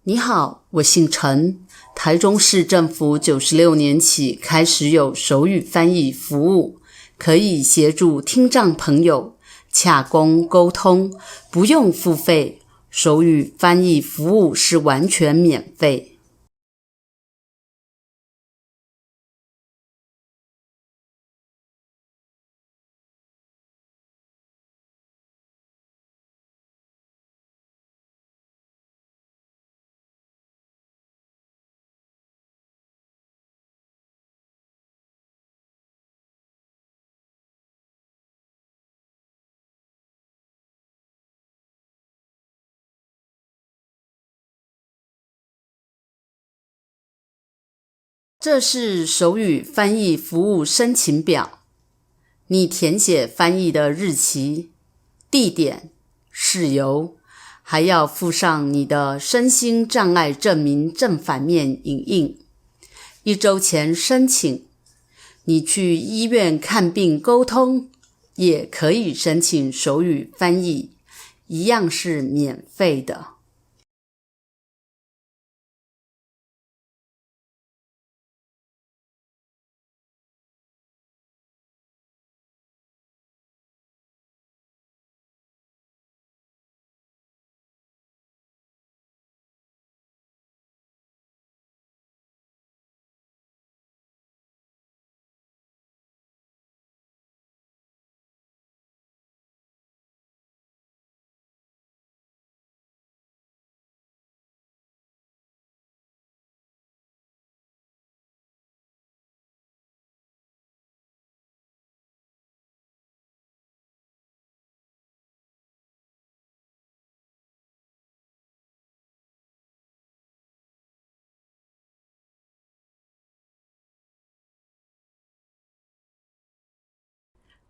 你好，我姓陈，台中市政府96年起开始有手语翻译服务，可以协助听障朋友洽公沟通，不用付费，手语翻译服务是完全免费。这是手语翻译服务申请表，你填写翻译的日期、地点、事由，还要附上你的身心障碍证明正反面影印。1周前申请，你去医院看病沟通，也可以申请手语翻译，一样是免费的。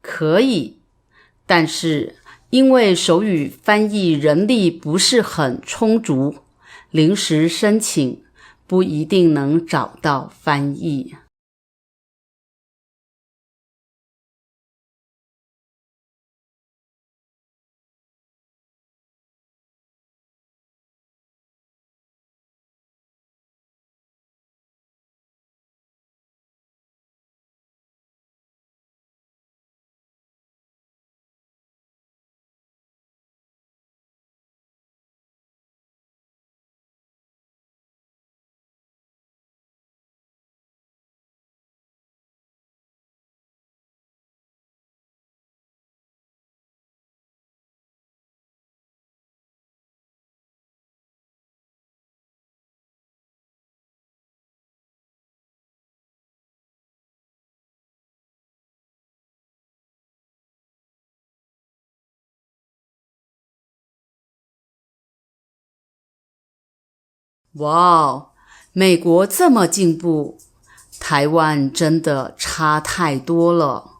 可以，但是因为手语翻译人力不是很充足，临时申请不一定能找到翻译。哇哦，美国这么进步，台湾真的差太多了。